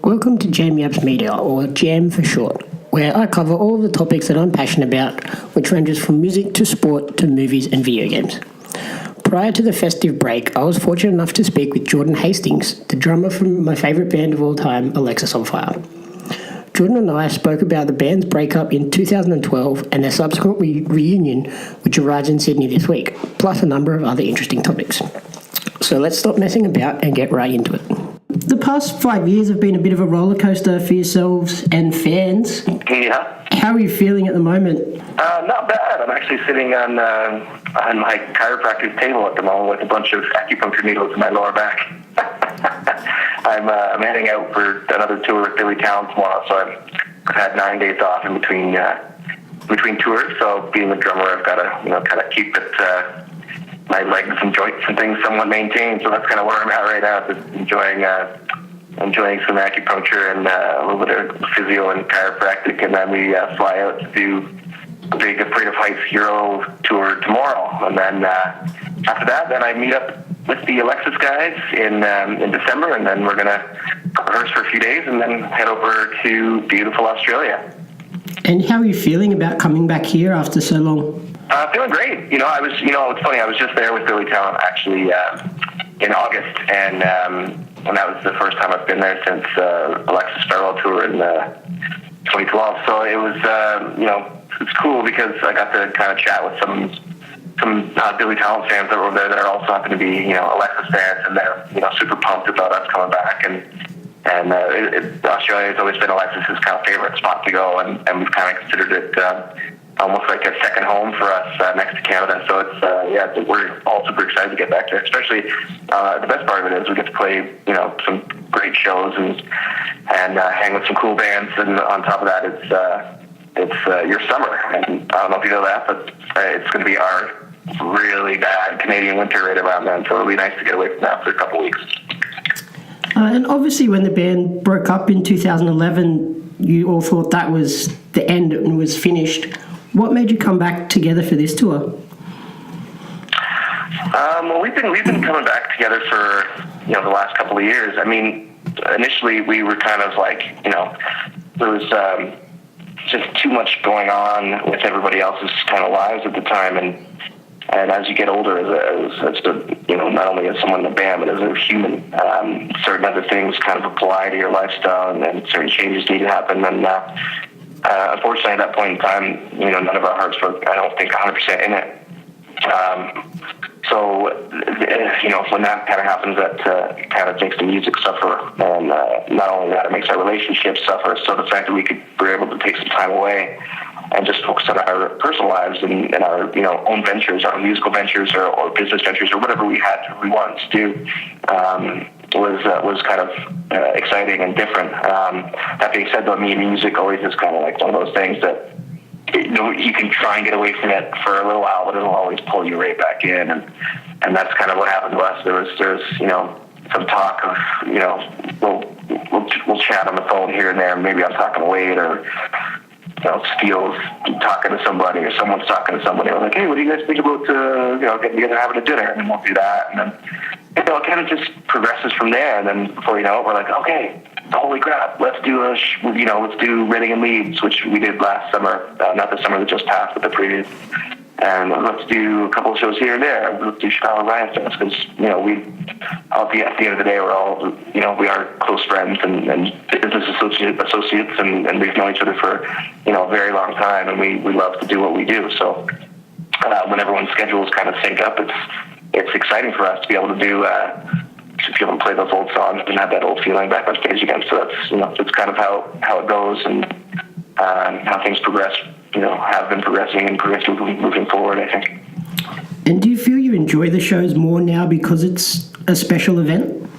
Welcome to Jam Yaps Media, or Jam for short, where I cover all of the topics that I'm passionate about, which ranges from music to sport to movies and video games. Prior to the festive break, I was fortunate enough to speak with Jordan Hastings, the drummer from my favourite band of all time, Alexisonfire. Jordan and I spoke about the band's breakup in 2012 and their subsequent reunion, which arrives in Sydney this week, plus a number of other interesting topics. So let's stop messing about and get right into it. The past 5 years have been a bit of a roller coaster for yourselves and fans. Yeah. How are you feeling at the moment? Not bad. I'm actually sitting on my chiropractor's table at the moment with a bunch of acupuncture needles in my lower back. I'm heading out for another tour with Billy Talent tomorrow, so I've had 9 days off in between tours. So being a drummer, I've got to kind of keep it. My legs and joints and things somewhat maintained, so that's kind of where I'm at right now. Just enjoying some acupuncture and a little bit of physio and chiropractic, and then we fly out to do a big Afraid of Heights Euro tour tomorrow. And then after that, then I meet up with the Alexis guys in December, and then we're gonna rehearse for a few days, and then head over to beautiful Australia. And how are you feeling about coming back here after so long? Feeling great. It's funny. I was just there with Billy Talent actually in August, and that was the first time I've been there since Alexis farewell tour in 2012. So it was, it's cool because I got to kind of chat with some Billy Talent fans that were there that also happen to be, Alexis fans, and they're, super pumped about us coming back. And Australia has always been Alexis's kind of favorite spot to go, and we've kind of considered it almost like a second home for us next to Canada. So it's we're all super excited to get back there. Especially the best part of it is we get to play some great shows and hang with some cool bands. And on top of that, it's your summer. And I don't know if you know that, but it's going to be our really bad Canadian winter right around then. So it'll be nice to get away from that for a couple of weeks. And obviously when the band broke up in 2011, you all thought that was the end and was finished. What made you come back together for this tour? Well, we've been coming back together for the last couple of years. I mean, initially we were kind of like there was just too much going on with everybody else's kind of lives at the time, and as you get older, as not only as someone in the band, but as a human, certain other things kind of apply to your lifestyle, and certain changes need to happen. And unfortunately, at that point in time, none of our hearts were, I don't think, 100% in it. So when that kind of happens, that kind of makes the music suffer, and not only that, it makes our relationship suffer. So the fact that we're able to take some time away and just focus on our personal lives and our own ventures, our musical ventures or business ventures or whatever we wanted to do, was kind of exciting and different. That being said, though, music always is kind of like one of those things that you can try and get away from it for a little while, but it'll always pull you right back in, and that's kind of what happened to us. There's some talk of we'll chat on the phone here and there. Maybe I'm talking to Wade or Steele's talking to somebody, or someone's talking to somebody. I'm like, hey, what do you guys think about getting together, having a dinner? And we'll do that, and then it kind of just progresses from there. And then before you know it, we're like, okay, holy crap, let's do let's do Reading and Leeds, which we did last summer, not the summer that just passed, but the previous. And let's do a couple of shows here and there. Let's do Chicago Ryan Fest, because at the end of the day, we're all we are close friends and business associates, and we've known each other for a very long time, and we love to do what we do. So when everyone's schedules kind of sync up, it's exciting for us to be able to do. To be able to play those old songs and have that old feeling back on stage again. So that's kind of how it goes, and how things progress. Have been progressing and moving forward, I think. And do you feel you enjoy the shows more now because it's a special event?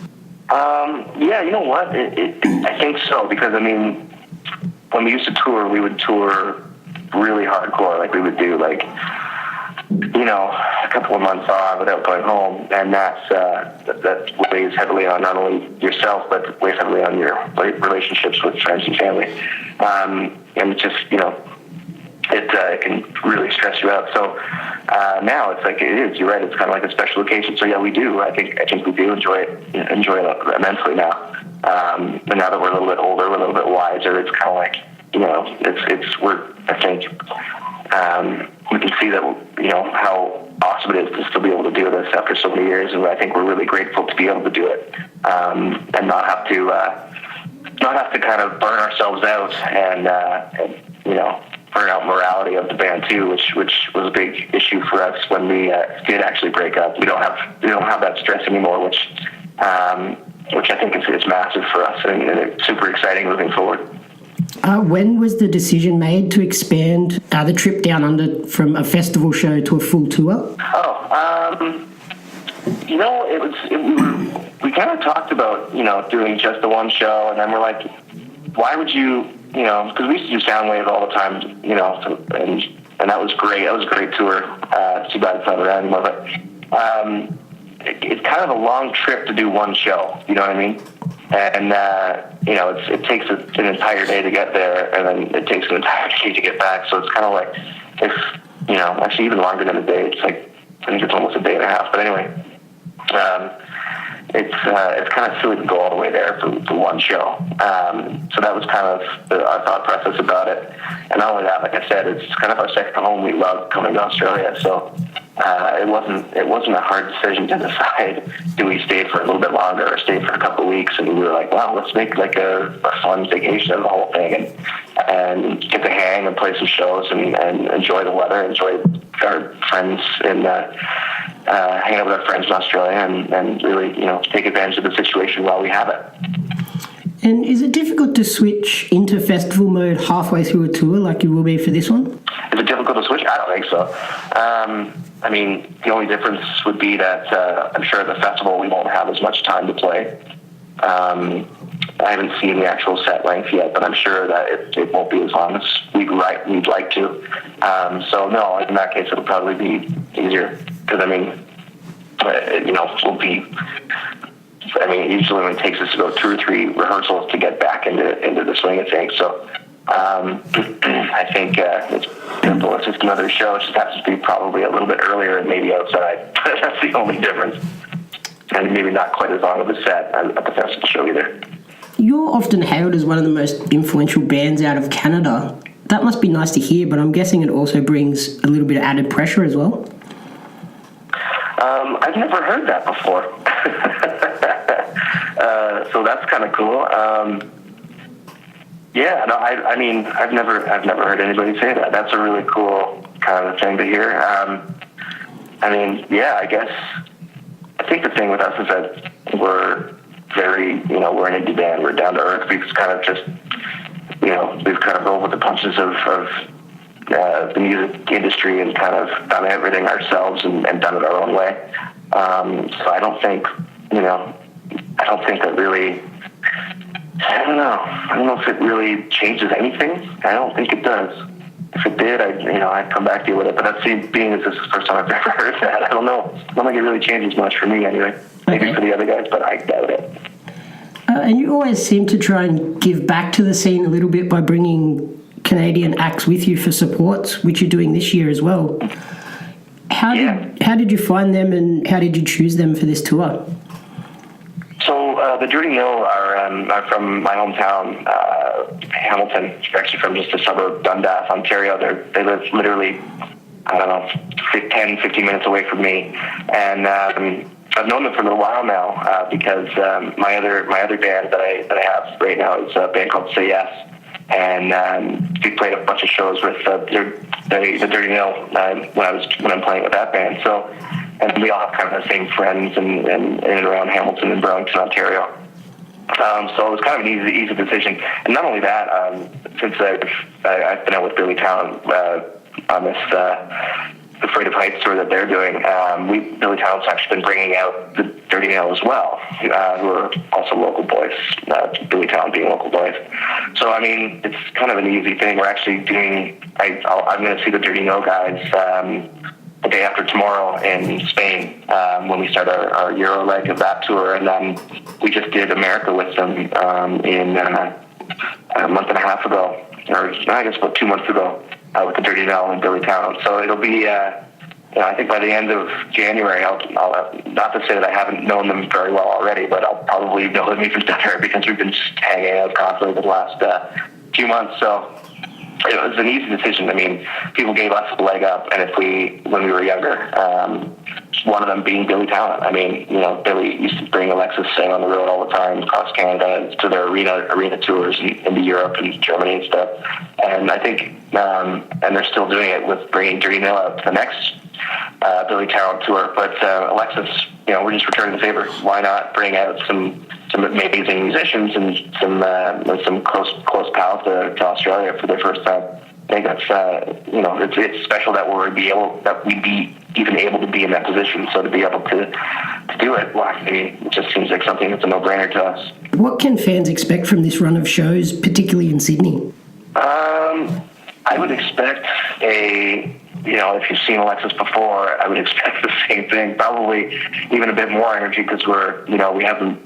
Yeah, you know what? I think so, because when we used to tour, we would tour really hardcore. Like we would do a couple of months off without going home, and that weighs heavily on not only yourself, but weighs heavily on your relationships with friends and family. And it's just, it can really stress you out. So now it's like it is. You're right. It's kind of like a special occasion. So yeah, we do. I think we do enjoy it immensely now. And now that we're a little bit older, we're a little bit wiser, it's kind of like, I think we can see that, how awesome it is to still be able to do this after so many years. And I think we're really grateful to be able to do it, and not have to kind of burn ourselves out and burn out morality of the band too, which was a big issue for us when we did actually break up. We don't have that stress anymore, which I think is massive for us, and it's super exciting moving forward. When was the decision made to expand the trip down under from a festival show to a full tour? We kind of talked about, doing just the one show, and then we're like, why would you, because we used to do Soundwave all the time, and that was great. That was a great tour. It's too bad it's not around anymore, but it's kind of a long trip to do one show, you know what I mean? And, it takes an entire day to get there, and then it takes an entire day to get back. So it's kind of like, actually even longer than a day. It's like, I think it's almost a day and a half. But anyway, it's kind of silly to go all the way there for one show. So that was kind of our thought process about it. And not only that, like I said, it's kind of our second home. We love coming to Australia. So it wasn't a hard decision to decide, do we stay for a little bit longer or stay for a couple of weeks? And we were like, wow, let's make like a fun vacation of the whole thing and get to hang and play some shows and enjoy the weather, enjoy our friends and hang out with our friends in Australia and really, take advantage of the situation while we have it. And is it difficult to switch into festival mode halfway through a tour like you will be for this one? Is it difficult to switch? I don't think so. The only difference would be that I'm sure at the festival we won't have as much time to play. I haven't seen the actual set length yet, but I'm sure that it won't be as long as we'd like to. So no, in that case it'll probably be easier because we'll be. Usually when it takes us about 2 or 3 rehearsals to get back into the swing of things. So I think it's simple. It's just another show. It just has to be probably a little bit earlier and maybe outside. That's the only difference. And maybe not quite as long of a set at the festival show either. You're often hailed as one of the most influential bands out of Canada. That must be nice to hear, but I'm guessing it also brings a little bit of added pressure as well. I've never heard that before. So that's kind of cool. I've never heard anybody say that. That's a really cool kind of thing to hear. I think the thing with us is that we're very, we're an indie band. We're down to earth. We've kind of just, we've kind of rolled with the punches of the music industry and kind of done everything ourselves and done it our own way. So I don't think that really, I don't know if it really changes anything. I don't think it does. If it did, I'd come back to you with it. But that's being as this is the first time I've ever heard that. I don't know. I don't think it really changes much for me anyway. Maybe for the other guys, but I doubt it. And you always seem to try and give back to the scene a little bit by bringing Canadian acts with you for supports, which you're doing this year as well. How did you find them and how did you choose them for this tour? So the Dirty Mill are from my hometown, Hamilton. Actually from just a suburb, Dundas, Ontario. They live literally, 10, 15 minutes away from me. And I've known them for a little while now because my other band that I have right now is a band called Say Yes. And we played a bunch of shows with the Dirty Mill when I'm playing with that band. So, and we all have kind of the same friends in and around Hamilton and Burlington, Ontario. So it was kind of an easy decision. And not only that, since I've been out with Billy Talent on this Afraid of Heights tour that they're doing, Billy Talent's actually been bringing out the Dirty Mill as well, who are also local boys, Billy Talent being local boys. So, it's kind of an easy thing. We're actually doing, I'm going to see the Dirty Mill guys the day after tomorrow in Spain when we start our Euro leg of that tour. And then we just did America with them in a month and a half ago, or I guess about 2 months ago. With the Dirty Mill and Billy Talent. So it'll be I think by the end of January, I'll not to say that I haven't known them very well already, but I'll probably know them even better because we've been just hanging out constantly the last few months. So it was an easy decision. I mean, people gave us a leg up, and when we were younger, one of them being Billy Talent. I mean, Billy used to bring Alexis sing on the road all the time across Canada to their arena tours into Europe and Germany and stuff. And I think, and they're still doing it with bringing Dirty Nil out to the next Billy Talent tour. But Alexis, we're just returning the favor. Why not bring out some amazing musicians and some close pals to Australia for their first time? I think that's it's special that we'd be even able to be in that position. So to be able to do it, well, I mean, it just seems like something that's a no-brainer to us. What can fans expect from this run of shows, particularly in Sydney? I would expect if you've seen Alexis before, I would expect the same thing. Probably even a bit more energy because we haven't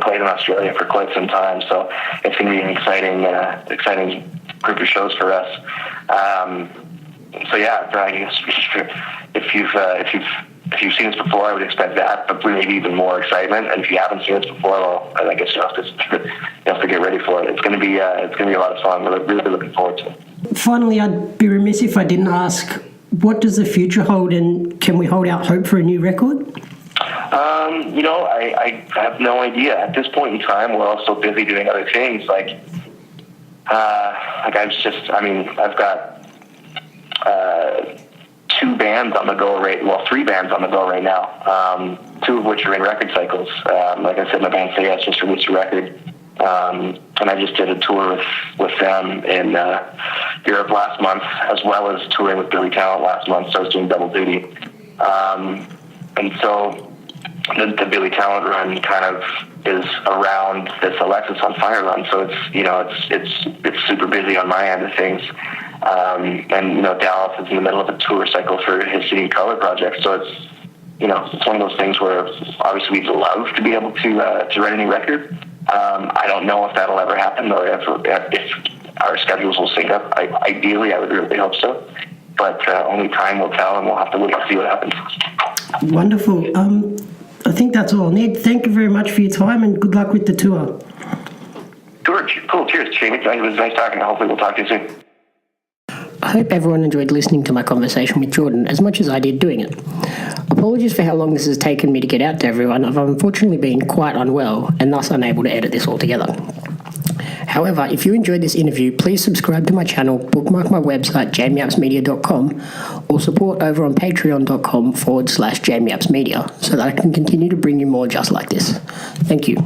played in Australia for quite some time, so it's going to be an exciting group of shows for us. So yeah, I guess if you've seen us before, I would expect that, but maybe even more excitement. And if you haven't seen us before, well, I guess you have to get ready for it. It's going to be a lot of fun. We're really looking forward to it. Finally, I'd be remiss if I didn't ask, what does the future hold, and can we hold out hope for a new record? I have no idea. At this point in time, we're all so busy doing other things. I've got three bands on the go right now, two of which are in record cycles. Like I said, my band Say Yes just released a record, and I just did a tour with them in Europe last month, as well as touring with Billy Talent last month, so I was doing double duty. And so the Billy Talent run kind of is around this Alexisonfire run, so it's super busy on my end of things. And Dallas is in the middle of a tour cycle for his City Color project, so it's one of those things where obviously we'd love to be able to write a new record. I don't know if that'll ever happen, or if our schedules will sync up. Ideally, I would really hope so, but only time will tell, and we'll have to wait and see what happens. Wonderful. I think that's all I need. Thank you very much for your time, and good luck with the tour. Cool. Cheers, Jamie. It was nice talking. Hopefully we'll talk to you soon. I hope everyone enjoyed listening to my conversation with Jordan as much as I did doing it. Apologies for how long this has taken me to get out to everyone. I've unfortunately been quite unwell and thus unable to edit this all together. However, if you enjoyed this interview, please subscribe to my channel, bookmark my website, jamieappsmedia.com, or support over on patreon.com/jamieappsmedia so that I can continue to bring you more just like this. Thank you.